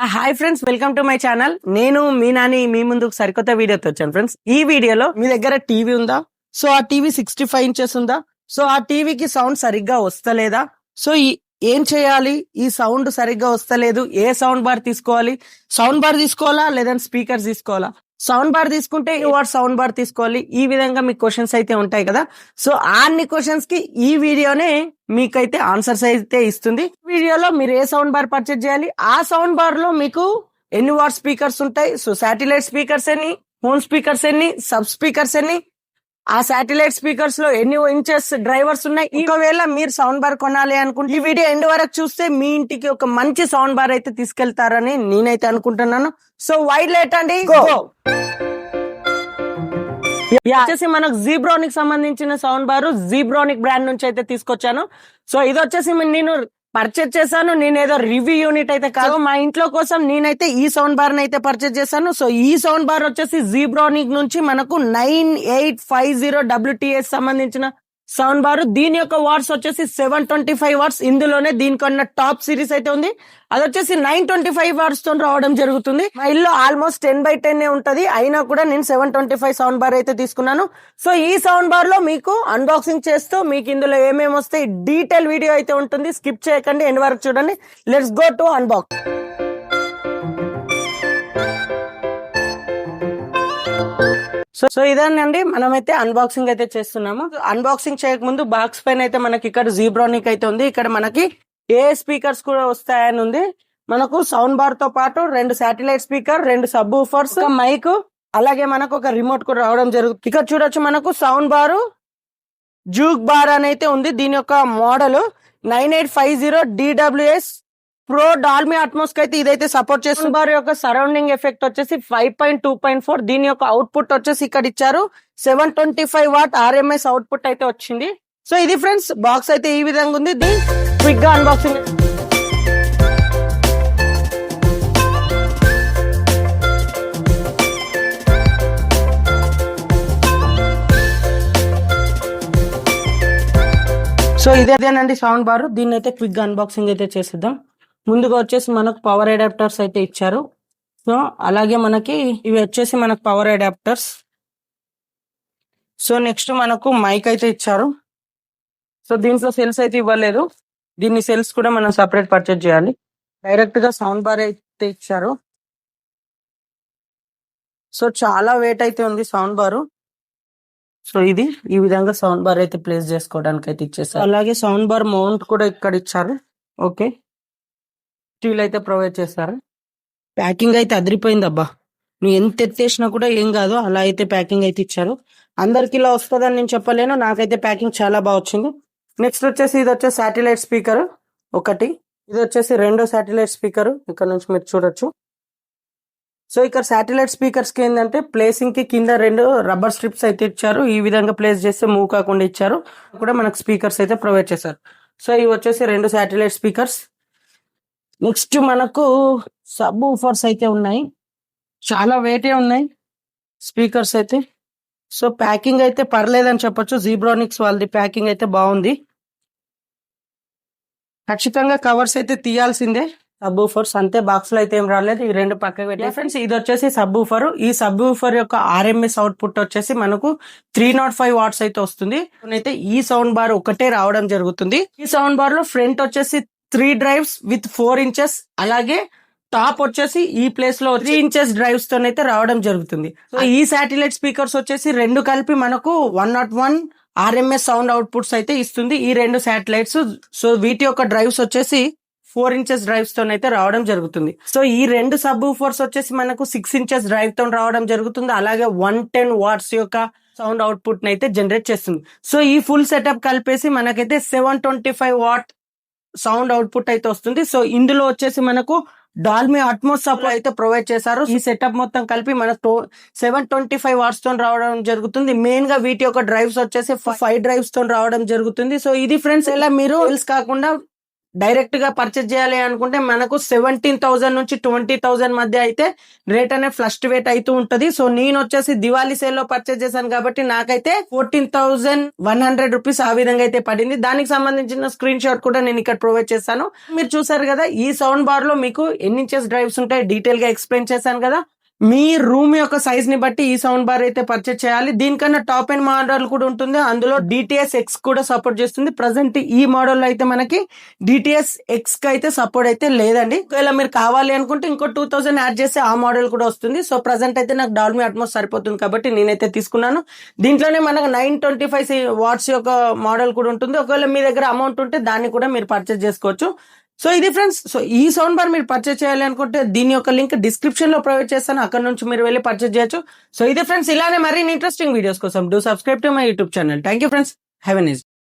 Hi friends, welcome to my channel. నేను మీ నాని మీ ముందుకు సరికొత్త వీడియోతో వచ్చాను ఫ్రెండ్స్. ఈ వీడియోలో మీ దగ్గర టీవీ ఉందా? సో ఆ టీవీ 65 ఇంచెస్ ఉందా? సో ఆ టీవీకి సౌండ్ సరిగ్గా వస్తలేదా? సో ఏం చేయాలి? ఈ సౌండ్ సరిగ్గా వస్తలేదు, ఏ సౌండ్ బార్ తీసుకోవాలి? సౌండ్ బార్ తీసుకోవాలా లేదంటే స్పీకర్స్ తీసుకోవాలా? సౌండ్ బార్ తీసుకుంటే వాట్ సౌండ్ బార్ తీసుకోవాలి? ఈ విధంగా మీకు క్వశ్చన్స్ అయితే ఉంటాయి కదా. సో అన్ని క్వశ్చన్స్ కి ఈ వీడియోనే మీకైతే ఆన్సర్స్ అయితే ఇస్తుంది. వీడియోలో మీరు ఏ సౌండ్ బార్ పర్చేజ్ చేయాలి, ఆ సౌండ్ బార్ లో మీకు ఎన్ని వాట్ స్పీకర్స్ ఉంటాయి, సో శాటిలైట్ స్పీకర్స్ ఎన్ని, హోమ్ స్పీకర్స్ ఎన్ని, సబ్ స్పీకర్స్ ఎన్ని, ఆ శాటిలైట్ స్పీకర్స్ లో ఎన్ని ఇంచెస్ డ్రైవర్స్ ఉన్నాయి. ఒకవేళ మీరు సౌండ్ బార్ కొనాలి అనుకుంటే ఈ వీడియో ఎండ్ వరకు చూస్తే మీ ఇంటికి ఒక మంచి సౌండ్ బార్ అయితే తీసుకెళ్తారని నేనైతే అనుకుంటున్నాను. సో వైడ్ లెట్ అండి వచ్చేసి మనకు జీబ్రానిక్ సంబంధించిన సౌండ్ బార్ జీబ్రానిక్ బ్రాండ్ నుంచి అయితే తీసుకొచ్చాను. సో ఇది వచ్చేసి నేను పర్చేజ్ చేశాను, నేను ఏదో రివ్యూ యూనిట్ అయితే కాదు, మా ఇంట్లో కోసం నేనైతే ఈ సౌండ్ బార్ అయితే పర్చేజ్ చేశాను. సో ఈ సౌండ్ బార్ వచ్చేసి జీబ్రానిక్ నుంచి మనకు 9850 WTS సంబంధించిన సౌండ్ బార్. దీని యొక్క వాట్స్ వచ్చేసి 725 వాట్స్. ఇందులోనే దీనికన్నా టాప్ సిరీస్ అయితే ఉంది, అది వచ్చేసి 925 వాట్స్ తో రావడం జరుగుతుంది. మా ఇల్లు ఆల్మోస్ట్ 10x10 ఉంటది, అయినా కూడా నేను 725 సౌండ్ బార్ అయితే తీసుకున్నాను. సో ఈ సౌండ్ బార్ లో మీకు అన్బాక్సింగ్ చేస్తూ మీకు ఇందులో ఏమేమి వస్తాయి డీటెయిల్ వీడియో అయితే ఉంటుంది. స్కిప్ చేయకండి, ఎండ్ వరకు చూడండి. Let's go to unbox. So ఇదేనండి, మనమైతే అన్బాక్సింగ్ అయితే చేస్తున్నాము. అన్బాక్సింగ్ చేయకముందు బాక్స్ పైన అయితే మనకి ఇక్కడ జీబ్రానిక్ అయితే ఉంది. ఇక్కడ మనకి ఏ స్పీకర్స్ కూడా వస్తాయని ఉంది. మనకు సౌండ్ బార్ తో పాటు 2 satellite speaker, 2 subwoofers, mic, అలాగే మనకు ఒక రిమోట్ కూడా రావడం జరుగుతుంది. ఇక్కడ చూడొచ్చు మనకు సౌండ్ బార్ జూక్ బార్ అని అయితే ఉంది. దీని యొక్క మోడల్ 9850 DWS ప్రో డాల్మీ అట్మోస్ అయితే ఇదైతే సపోర్ట్ చేస్తుంది. బార్ యొక్క సరౌండింగ్ ఎఫెక్ట్ వచ్చేసి 5.2.4. దీని యొక్క అవుట్పుట్ వచ్చేసి ఇక్కడ ఇచ్చారు 725 వాట్ RMS అవుట్పుట్ అయితే వచ్చింది. సో ఇది ఫ్రెండ్స్, బాక్స్ అయితే ఈ విధంగా ఉంది. దీని క్విక్ గా అన్బాక్సింగ్. సో ఇదేనండి సౌండ్ బార్. దీన్ని అయితే క్విక్ గా అన్బాక్సింగ్ అయితే చేసేద్దాం. ముందుగా వచ్చేసి మనకు పవర్ అడాప్టర్స్ అయితే ఇచ్చారు. సో అలాగే మనకి ఇవి వచ్చేసి మనకు పవర్ అడాప్టర్స్. సో నెక్స్ట్ మనకు మైక్ అయితే ఇచ్చారు. సో దీంట్లో సెల్స్ అయితే ఇవ్వలేదు, దీన్ని సెల్స్ కూడా మనం సపరేట్ పర్చేజ్ చేయాలి. డైరెక్ట్ గా సౌండ్ బార్ అయితే ఇచ్చారు. సో చాలా వెయిట్ అయితే ఉంది సౌండ్ బారు. సో ఇది ఈ విధంగా సౌండ్ బార్ అయితే ప్లేస్ చేసుకోవడానికి అయితే ఇచ్చేసారు. అలాగే సౌండ్ బార్ మౌంట్ కూడా ఇక్కడ ఇచ్చారు. ఓకే, స్టీల్ అయితే ప్రొవైడ్ చేస్తారు. ప్యాకింగ్ అయితే అదిరిపోయింది అబ్బా, నువ్వు ఎంత ఎత్తేసినా కూడా ఏం కాదు, అలా అయితే ప్యాకింగ్ అయితే ఇచ్చారు. అందరికి ఇలా వస్తుందని నేను చెప్పలేను, నాకైతే ప్యాకింగ్ చాలా బాగా వచ్చింది. నెక్స్ట్ వచ్చేసి ఇది వచ్చేసి శాటిలైట్ స్పీకర్ ఒకటి, ఇది వచ్చేసి 2 శాటిలైట్ స్పీకర్. ఇక్కడ నుంచి మీరు చూడొచ్చు. సో ఇక్కడ శాటిలైట్ స్పీకర్స్ కి ఏంటంటే ప్లేసింగ్ కి కింద 2 రబ్బర్ స్ట్రిప్స్ అయితే ఇచ్చారు. ఈ విధంగా ప్లేస్ చేస్తే మూవ్ కాకుండా ఇచ్చారు. కూడా మనకు స్పీకర్స్ అయితే ప్రొవైడ్ చేశారు. సో ఇవి వచ్చేసి 2 శాటిలైట్ స్పీకర్స్. నెక్స్ట్ మనకు సబ్ ఊఫర్స్ అయితే ఉన్నాయి, చాలా వెయిటే ఉన్నాయి స్పీకర్స్ అయితే. సో ప్యాకింగ్ అయితే పర్లేదని చెప్పొచ్చు, జీబ్రానిక్స్ వాళ్ళది ప్యాకింగ్ అయితే బాగుంది. ఖచ్చితంగా కవర్స్ అయితే తీయాల్సిందే. సబ్ ఊఫర్స్ అంతే, బాక్స్ లో అయితే ఏం రాలేదు. ఈ 2 పక్కకు పెట్టే ఫ్రెండ్స్. ఇది వచ్చేసి సబ్ ఊఫర్. ఈ సబ్ ఊఫర్ యొక్క RMS అవుట్పుట్ వచ్చేసి మనకు 305 వాట్స్ అయితే వస్తుంది. అయితే ఈ సౌండ్ బార్ ఒకటే రావడం జరుగుతుంది. ఈ సౌండ్ బార్ లో ఫ్రంట్ వచ్చేసి 3 డ్రైవ్స్ విత్ 4 ఇంచెస్, అలాగే టాప్ వచ్చేసి ఈ ప్లేస్ లో 3 ఇంచెస్ డ్రైవ్స్ తోనైతే రావడం జరుగుతుంది. సో ఈ శాటిలైట్ స్పీకర్స్ వచ్చేసి 2 కలిపి మనకు 101 RMS సౌండ్ అవుట్పుట్స్ అయితే ఇస్తుంది ఈ 2 శాటిలైట్స్. సో వీటి యొక్క డ్రైవ్స్ వచ్చేసి 4 ఇంచెస్ డ్రైవ్స్ తోనైతే రావడం జరుగుతుంది. సో ఈ 2 సబ్ ఊఫర్స్ వచ్చేసి మనకు 6 ఇంచెస్ డ్రైవ్ తో రావడం జరుగుతుంది. అలాగే 110 వాట్స్ యొక్క సౌండ్ అవుట్పుట్ అయితే జనరేట్ చేస్తుంది. సో ఈ ఫుల్ సెటప్ కలిపేసి మనకైతే 725 వాట్ సౌండ్ అవుట్పుట్ అయితే వస్తుంది. సో ఇందులో వచ్చేసి మనకు డాల్మీ అట్మోస్ సప్లై అయితే ప్రొవైడ్ చేశారు. ఈ సెటప్ మొత్తం కలిపి మనకు 725 వాట్స్ తో రావడం జరుగుతుంది. మెయిన్ గా వీటి యొక్క డ్రైవ్స్ వచ్చేసి 5 డ్రైవ్స్ తో రావడం జరుగుతుంది. సో ఇది ఫ్రెండ్స్, ఇలా మీరు సేల్స్ కాకుండా డైరెక్ట్ గా పర్చేజ్ చేయాలి అనుకుంటే మనకు 17,000 నుంచి 20,000 మధ్య అయితే రేట్ అనేది ఫ్లక్చువేట్ అవుతూ ఉంటది. సో నేను వచ్చేసి దివాళీ సేల్ లో పర్చేజ్ చేశాను కాబట్టి నాకైతే 14,100 రూపీస్ ఆ విధంగా అయితే పడింది. దానికి సంబంధించిన స్క్రీన్ షాట్ కూడా నేను ఇక్కడ ప్రొవైడ్ చేస్తాను. మీరు చూసారు కదా, ఈ సౌండ్ బార్ లో మీకు ఎన్ని ఇంచెస్ డ్రైవ్స్ ఉంటాయి డీటెయిల్ గా ఎక్స్ప్లెయిన్ చేశాను కదా. మీ రూమ్ యొక్క సైజ్ ని బట్టి ఈ సౌండ్ బార్ అయితే పర్చేజ్ చేయాలి. దీనికన్నా టాప్ అండ్ మోడల్ కూడా ఉంటుంది. అందులో DTS X కూడా సపోర్ట్ చేస్తుంది. ప్రజెంట్ ఈ మోడల్ లో అయితే మనకి DTS X కి అయితే సపోర్ట్ అయితే లేదండి. ఒకవేళ మీరు కావాలి అనుకుంటే ఇంకో 2,000 యాడ్ చేస్తే ఆ మోడల్ కూడా వస్తుంది. సో ప్రజెంట్ అయితే నాకు డాల్మీ అట్మోస్ సరిపోతుంది కాబట్టి నేనైతే తీసుకున్నాను. దీంట్లోనే మనకు 925 వాట్స్ యొక్క మోడల్ కూడా ఉంటుంది. ఒకవేళ మీ దగ్గర అమౌంట్ ఉంటే దాన్ని కూడా మీరు పర్చేజ్ చేసుకోవచ్చు. సో ఇది ఫ్రెండ్స్, సో ఈ సౌండ్ బార్ మీరు పర్చేజ్ చేయాలి అనుకుంటే దీని యొక్క లింక్ డిస్క్రిప్షన్ లో ప్రొవైడ్ చేస్తాను. అక్కడ నుంచి మీరు వెళ్ళి పర్చేజ్ చేయొచ్చు. సో ఇది ఫ్రెండ్స్, ఇలానే మరిన్ని ఇంట్రెస్టింగ్ వీడియోస్ కోసం do subscribe to my YouTube channel. Thank you friends, have a nice day.